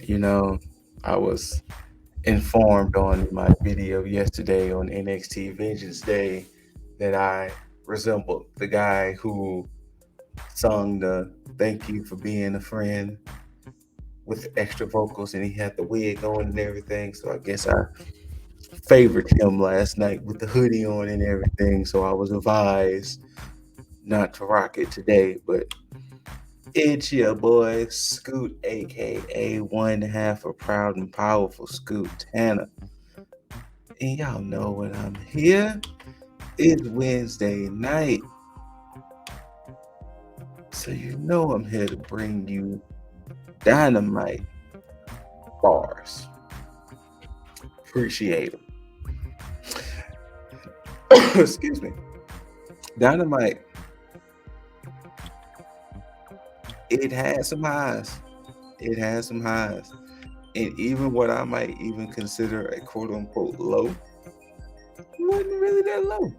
You know, I was informed on my video yesterday on NXT Vengeance Day that I resembled the guy who sung the "Thank You for Being a Friend" with extra vocals, and he had the wig on and everything. So I guess I favored him last night with the hoodie on and everything. So I was advised not to rock it today, but it's your boy Scoot, aka one half a proud and powerful Scoot Tanner. And y'all know when I'm here, it's Wednesday night. So you know I'm here to bring you Dynamite bars. Appreciate them. Excuse me. Dynamite, it had some highs. It had some highs. And even what I might even consider a quote unquote low wasn't really that low.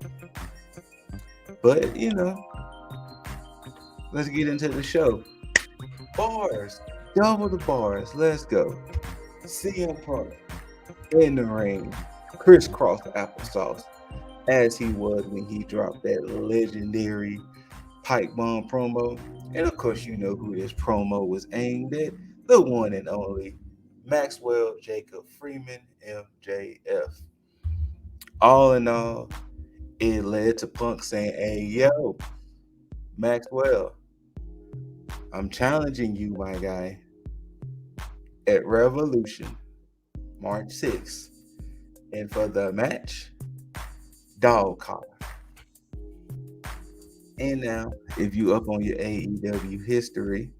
But let's get into the show. Bars. Double the bars. Let's go. CM Punk in the ring. Crisscross applesauce. As he was when he dropped that legendary pipe bomb promo. And of course, you know who this promo was aimed at. The one and only Maxwell Jacob Freeman, MJF. All in all, it led to Punk saying, "Hey, yo, Maxwell, I'm challenging you, my guy, at Revolution, March 6th. And for the match, dog collar." And now, if you up on your AEW history,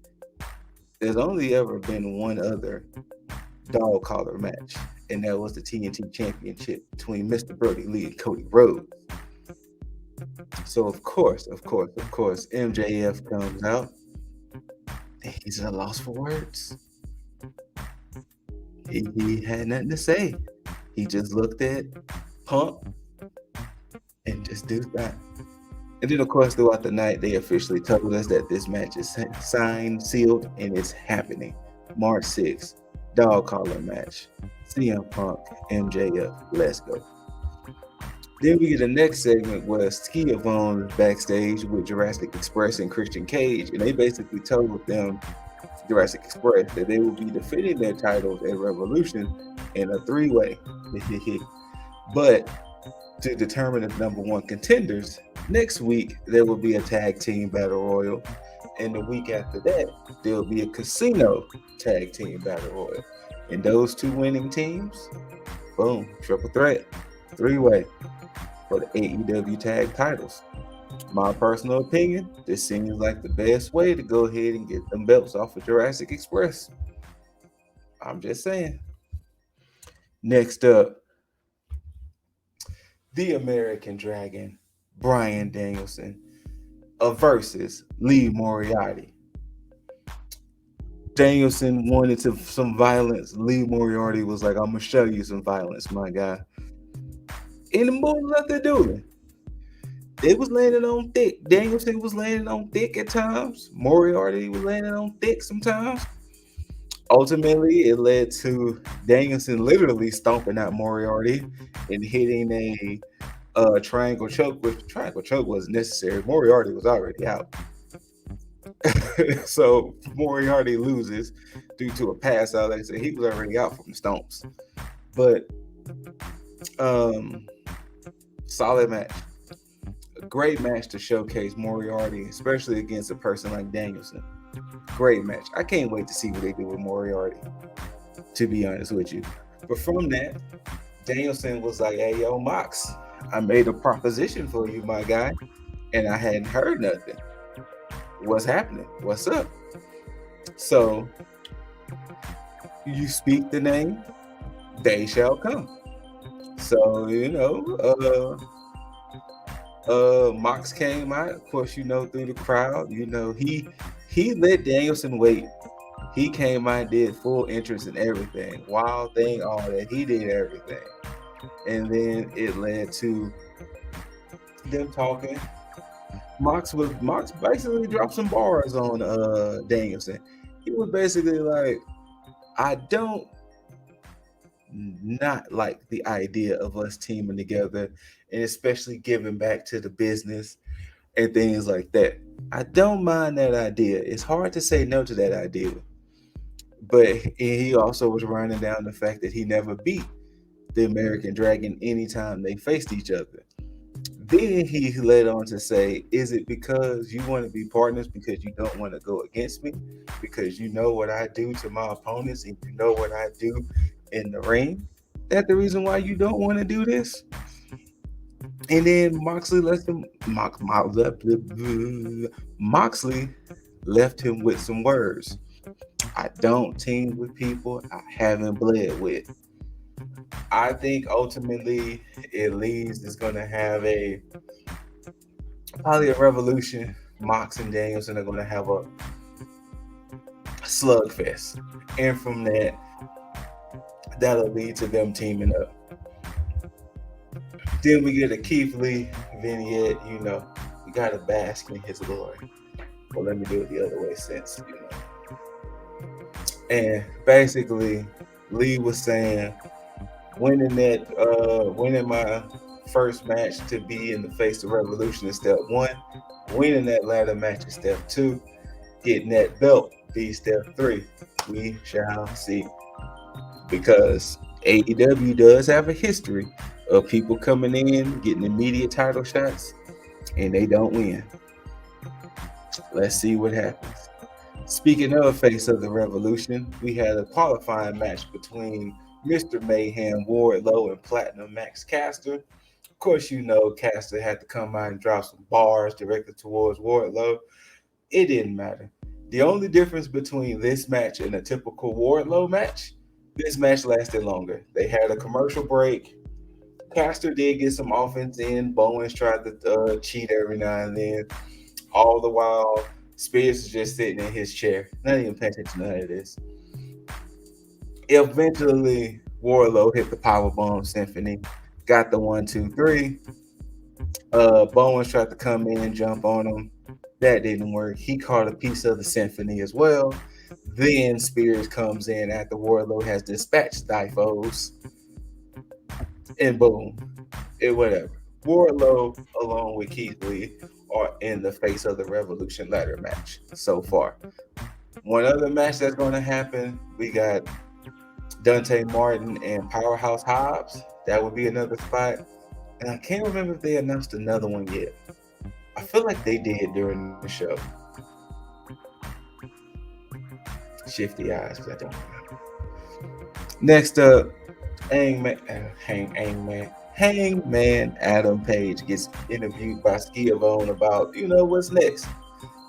there's only ever been one other dog collar match, and that was the TNT Championship between Mr. Brody Lee and Cody Rhodes. So of course, MJF comes out. And he's at a loss for words. He had nothing to say. He just looked at Punk and just did that. And then, of course, throughout the night, they officially told us that this match is signed, sealed, and it's happening. March 6th, dog collar match. CM Punk, MJF, let's go. Then we get the next segment where Skia Vaughn is backstage with Jurassic Express and Christian Cage, and they basically told them, Jurassic Express, that they will be defending their titles at Revolution in a three-way. But to determine the number one contenders, next week there will be a tag team battle royal, and the week after that there will be a casino tag team battle royal. And those two winning teams, boom, triple threat, three-way for the AEW tag titles. My personal opinion, this seems like the best way to go ahead and get them belts off of Jurassic Express. I'm just saying. Next up, the American Dragon, Bryan Danielson, versus Lee Moriarty. Danielson wanted some violence. Lee Moriarty was like, "I'm gonna show you some violence, my guy." And the moves that they're doing, it was landing on thick. Danielson was landing on thick at times. Moriarty was landing on thick sometimes. Ultimately, it led to Danielson literally stomping out Moriarty and hitting a triangle choke, which the triangle choke wasn't necessary. Moriarty was already out. So Moriarty loses due to a pass out. Like I said, he was already out from the stomps. But solid match. A great match to showcase Moriarty, especially against a person like Danielson. Great match. I can't wait to see what they do with Moriarty, to be honest with you. But from that, Danielson was like, "Hey, yo, Mox, I made a proposition for you, my guy, and I hadn't heard nothing. What's happening? What's up?" So, you speak the name, they shall come. So, Mox came out, of course, through the crowd. He let Danielson wait. He came out, did full entrance and everything. Wild thing, all that. He did everything. And then it led to them talking. Mox basically dropped some bars on Danielson. He was basically like, I don't not like the idea of us teaming together and especially giving back to the business and things like that. I don't mind that idea. It's hard to say no to that idea. But he also was running down the fact that he never beat the American Dragon anytime they faced each other. Then he led on to say, is it because you want to be partners because you don't want to go against me? Because you know what I do to my opponents and you know what I do in the ring? That the reason why you don't want to do this? And then Moxley left him with some words. I don't team with people I haven't bled with. I think ultimately it leads is going to have probably a revolution. Mox and Danielson are going to have a slugfest, and from that, that'll lead to them teaming up. Then we get a Keith Lee vignette. You know, we got to bask in his glory. Well, let me do it the other way since you know. And basically, Lee was saying, winning my first match to be in the face of Revolution is step one. Winning that ladder match is step two. Getting that belt be step three. We shall see. Because AEW does have a history of people coming in, getting immediate title shots, and they don't win. Let's see what happens. Speaking of face of the Revolution, we had a qualifying match between Mr. Mayhem Wardlow and Platinum Max Caster. Of course, you know Caster had to come out and drop some bars directed towards Wardlow. It didn't matter. The only difference between this match and a typical Wardlow match, this match lasted longer. They had a commercial break. Caster did get some offense in. Bowens tried to cheat every now and then. All the while, Spears is just sitting in his chair, not even paying attention to none of this. Eventually, Wardlow hit the Powerbomb Symphony, got the 1, 2, 3. Bowens tried to come in and jump on him. That didn't work. He caught a piece of the symphony as well. Then Spears comes in after Wardlow has dispatched Stifos. And boom, whatever. Wardlow, along with Keith Lee, are in the face of the Revolution ladder match so far. One other match that's going to happen, we got Dante Martin and Powerhouse Hobbs. That would be another spot. And I can't remember if they announced another one yet. I feel like they did during the show. Shifty eyes, but I don't remember. Next up, Hangman Adam Page gets interviewed by Schiavone about, what's next.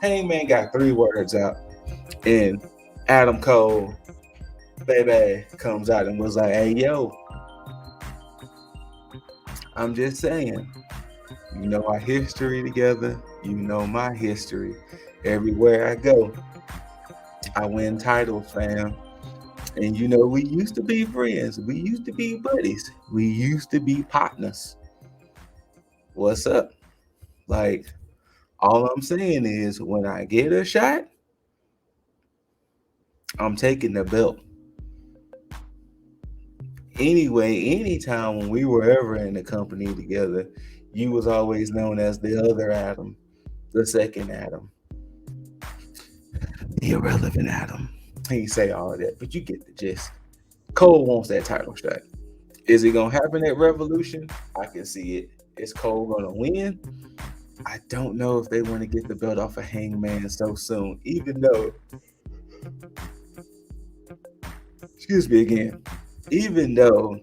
Hangman got 3 words out, and Adam Cole, baby, comes out and was like, hey, yo, I'm just saying, you know our history together, you know my history. Everywhere I go, I win titles, fam. And we used to be friends. We used to be buddies. We used to be partners. What's up? Like, all I'm saying is when I get a shot, I'm taking the belt. Anyway, anytime when we were ever in the company together, you was always known as the other Adam, the second Adam, the irrelevant Adam. He ain't say all of that, but you get the gist. Cole wants that title shot. Is it going to happen at Revolution? I can see it. Is Cole going to win? I don't know if they want to get the belt off of Hangman so soon, even though, excuse me again, even though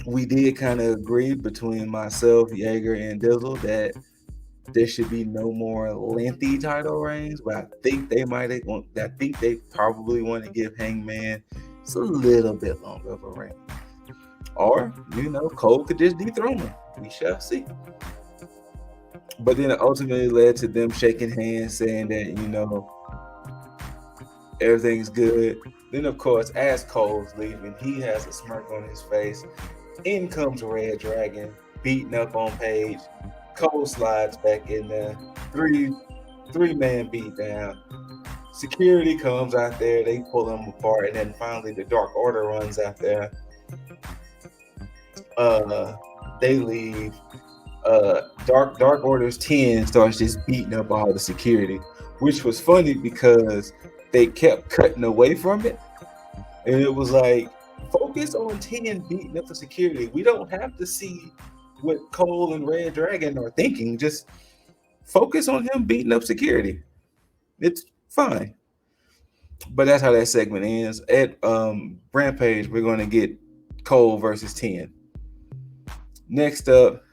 we did kind of agree between myself, Jaeger, and Dizzle that there should be no more lengthy title reigns, but I think they probably want to give Hangman just a little bit longer of a reign. Or, Cole could just dethrone him. We shall see. But then it ultimately led to them shaking hands, saying that, everything's good. Then, of course, as Cole's leaving, he has a smirk on his face. In comes Red Dragon, beating up on Page. Cole slides back in there. Three-man beat down. Security comes out there, they pull them apart, and then finally the Dark Order runs out there. They leave. Dark Order's 10 starts just beating up all the security, which was funny because they kept cutting away from it. And it was like, focus on 10 beating up the security. We don't have to see what Cole and Red Dragon are thinking. Just focus on him beating up security. It's fine. But that's how that segment ends. At Rampage, we're going to get Cole versus 10. Next up,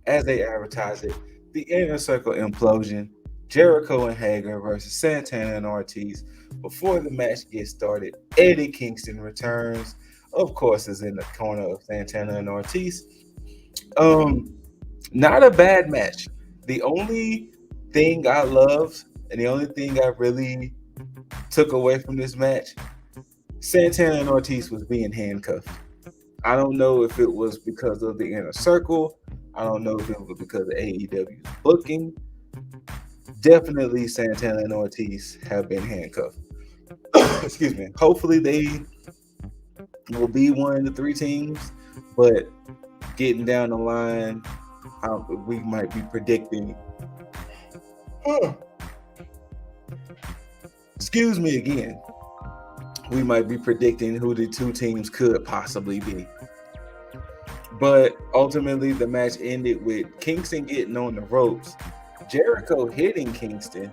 as they advertise it, the Inner Circle implosion, Jericho and Hager versus Santana and Ortiz. Before the match gets started, Eddie Kingston returns. Of course, is in the corner of Santana and Ortiz. Not a bad match. The only thing I loved and the only thing I really took away from this match, Santana and Ortiz was being handcuffed. I don't know if it was because of the Inner Circle. I don't know if it was because of AEW's booking. Definitely Santana and Ortiz have been handcuffed. Excuse me. Hopefully they will be one of the 3 teams, but getting down the line, we might be predicting. Excuse me again. We might be predicting who the 2 teams could possibly be. But ultimately, the match ended with Kingston getting on the ropes, Jericho hitting Kingston.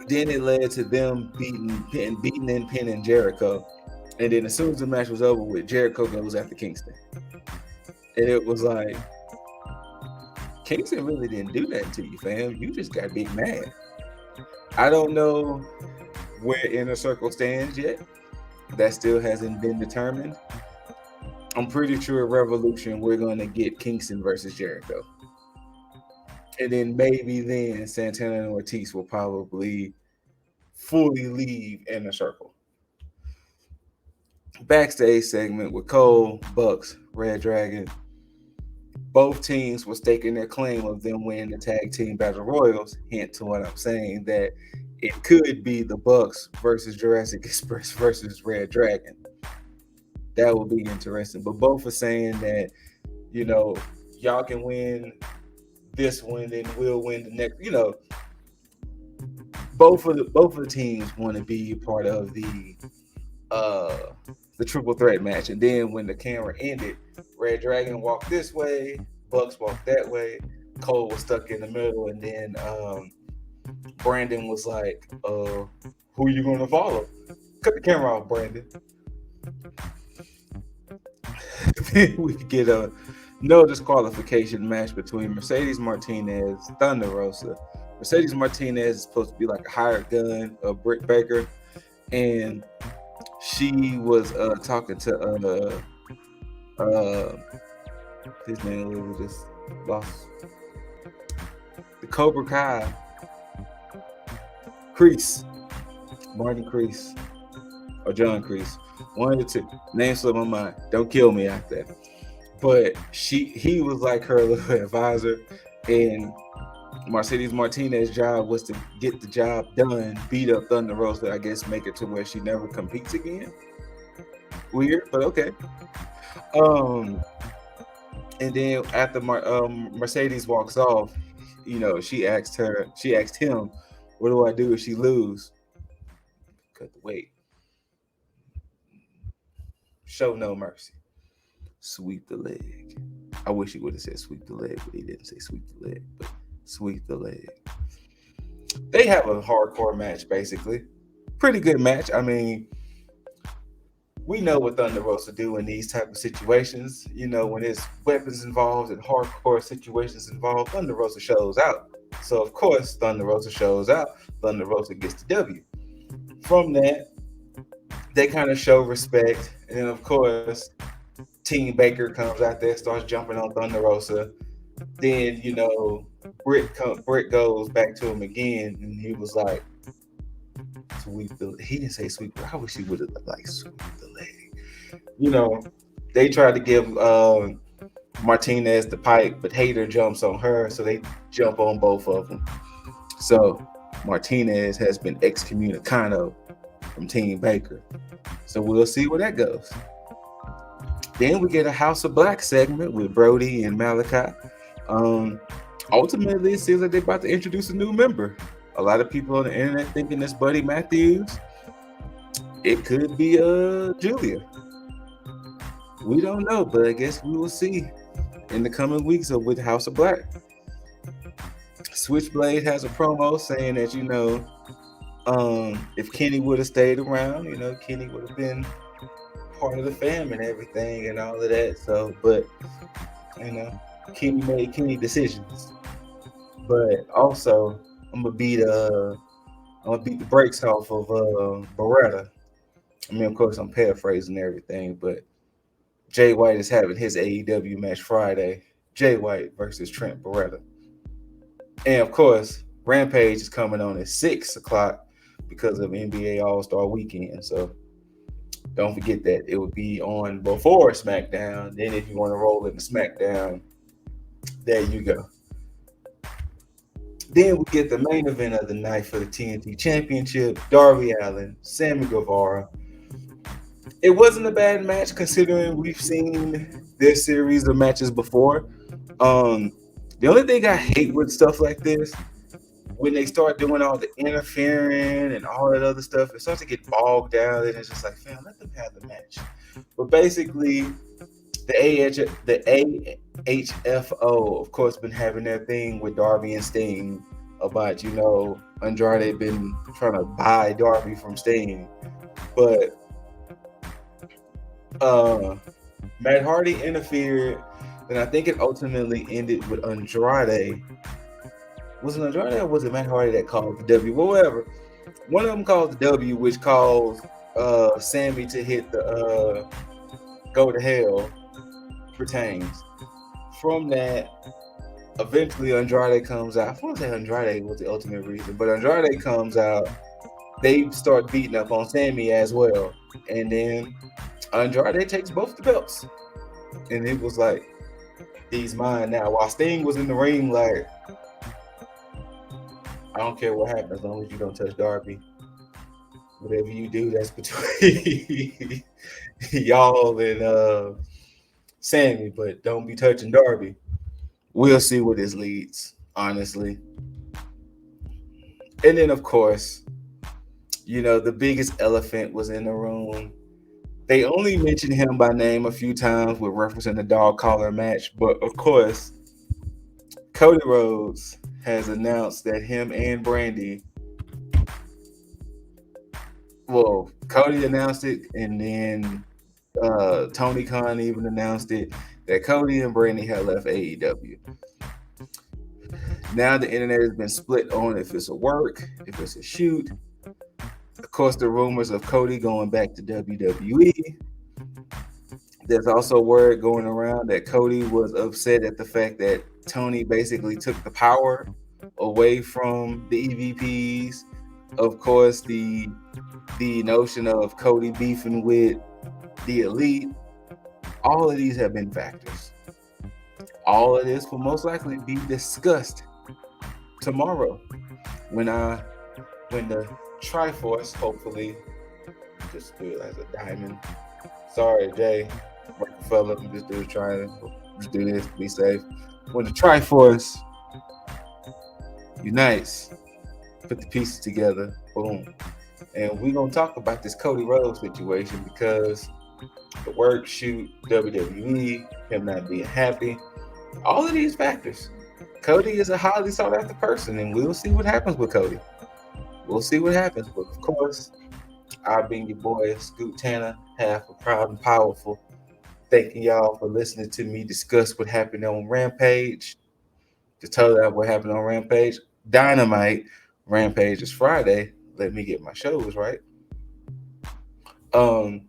Then it led to them beating and pinning Jericho. And then as soon as the match was over with, Jericho goes after Kingston. And it was like, Kingston really didn't do that to you, fam. You just got big mad. I don't know where Inner Circle stands yet. That still hasn't been determined. I'm pretty sure at Revolution we're going to get Kingston versus Jericho. And then maybe then Santana and Ortiz will probably fully leave Inner Circle. Backstage segment with Cole, Bucks, Red Dragon. Both teams were staking their claim of them winning the Tag Team Battle Royals. Hint to what I'm saying, that it could be the Bucks versus Jurassic Express versus Red Dragon. That would be interesting. But both are saying that, y'all can win this one, then we'll win the next. Both of the teams want to be part of the triple threat match. And then when the camera ended, Red Dragon walked this way, Bucks walked that way, Cole was stuck in the middle, and then Brandon was like, who are you going to follow? Cut the camera off, Brandon. Then we get a no disqualification match between Mercedes Martinez, Thunder Rosa. Mercedes Martinez is supposed to be like a hired gun of Britt Baker, and she was talking to his name we just lost, the Cobra Kai, Kreese, Martin Kreese or John Kreese, one of the 2. Name slipped my mind. Don't kill me out there. But he was like her little advisor, and Mercedes Martinez's job was to get the job done, beat up Thunder Rosa, I guess make it to where she never competes again. Weird, but okay. And then after Mercedes walks off, she asked him, what do I do if she lose? Cut the weight. Show no mercy. Sweep the leg. I wish he would have said sweep the leg, but he didn't say sweep the leg. But sweep the leg. They have a hardcore match, basically. Pretty good match. I mean, we know what Thunder Rosa do in these type of situations. When there's weapons involved and hardcore situations involved, Thunder Rosa shows out. So, of course, Thunder Rosa shows out. Thunder Rosa gets the W. From that, they kind of show respect. And then, of course, Team Baker comes out there, starts jumping on Thunder Rosa. Then, Britt goes back to him again, and he was like, he didn't say sweep. I wish he would have like sweep the leg. They tried to give Martinez the pipe, but Hayter jumps on her, so they jump on both of them. So Martinez has been excommunicado from Team Baker. So we'll see where that goes. Then we get a House of Black segment with Brody and Malachi. Ultimately, it seems like they're about to introduce a new member. A lot of people on the internet thinking it's Buddy Matthews. It could be Julia. We don't know, but I guess we will see in the coming weeks with House of Black. Switchblade has a promo saying that, if Kenny would have stayed around, Kenny would have been part of the fam and everything and all of that. So, but Kenny made Kenny decisions. But also, I'm gonna beat the brakes off of Beretta. I mean, of course, I'm paraphrasing everything, but Jay White is having his AEW match Friday. Jay White versus Trent Beretta. And of course, Rampage is coming on at 6 o'clock because of NBA All-Star Weekend. So don't forget that it will be on before SmackDown. Then if you want to roll into SmackDown, there you go. Then we get the main event of the night for the TNT Championship, Darby Allin, Sammy Guevara. It wasn't a bad match considering we've seen this series of matches before. The only thing I hate with stuff like this, when they start doing all the interfering and all that other stuff, it starts to get bogged down, and it's just like, fam, let them have the match. But basically, the AHFO, of course, been having their thing with Darby and Sting about, Andrade been trying to buy Darby from Sting. But Matt Hardy interfered, and I think it ultimately ended with Andrade. Was it Andrade or was it Matt Hardy that called the W? Well, whatever. One of them called the W, which caused Sammy to hit the go to hell retains. From that, eventually Andrade comes out. I want to say Andrade was the ultimate reason, but Andrade comes out. They start beating up on Sammy as well. And then Andrade takes both the belts. And it was like, he's mine now. While Sting was in the ring, like, I don't care what happens as long as you don't touch Darby. Whatever you do, that's between y'all and Sammy, but don't be touching Darby. We'll see where this leads, honestly. And then, of course, the biggest elephant was in the room. They only mentioned him by name a few times with referencing the dog collar match, but of course, Cody Rhodes has announced that him and Brandy, well, Cody announced it, and then Tony Khan even announced it, that Cody and Brandy had left AEW. Now the internet has been split on if it's a work, if it's a shoot. Of course, the rumors of Cody going back to WWE. There's also word going around that Cody was upset at the fact that Tony basically took the power away from the EVPs. Of course, the notion of Cody beefing with the Elite. All of these have been factors. All of this will most likely be discussed tomorrow when the Triforce, hopefully, just do it as a diamond. Sorry, Jay, Rockefeller, this dude trying to just do this, be safe. When the Triforce unites, put the pieces together, boom. And we're going to talk about this Cody Rhodes situation because the work, shoot, WWE, him not being happy, all of these factors. Cody is a highly sought after person, and we'll see what happens with Cody. We'll see what happens. But of course, I've been your boy, Scoot Tanner, half of Proud and Powerful. Thanking y'all for listening to me discuss what happened on Rampage. To tell you what happened on Rampage, Dynamite. Rampage is Friday. Let me get my shows right. But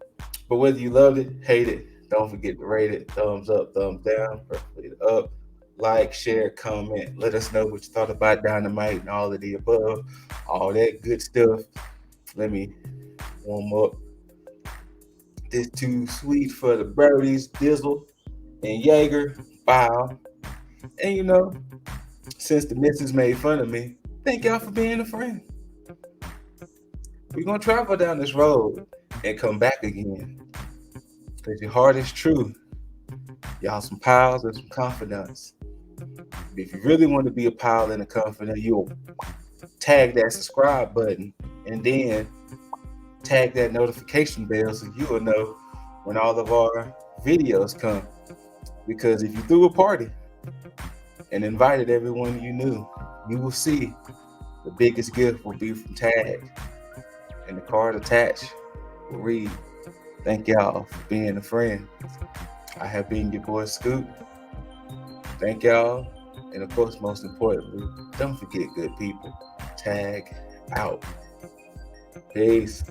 whether you loved it, hate it, don't forget to rate it. Thumbs up, thumbs down, preferably up. Like, share, comment. Let us know what you thought about Dynamite and all of the above. All that good stuff. Let me warm up. This too sweet for the birdies, Dizzle and Jaeger. Wow. And since the missus made fun of me, thank y'all for being a friend. We're gonna travel down this road and come back again. Because your heart is true. Y'all some pals and some confidants. If you really want to be a pal and a confidant, you'll tag that subscribe button and then tag that notification bell so you will know when all of our videos come. Because if you threw a party and invited everyone you knew, you will see the biggest gift will be from T.A.G. And the card attached will read, "Thank y'all for being a friend. I have been your boy Scoot. Thank y'all. And of course, most importantly, don't forget, good people, T.A.G. out. Peace."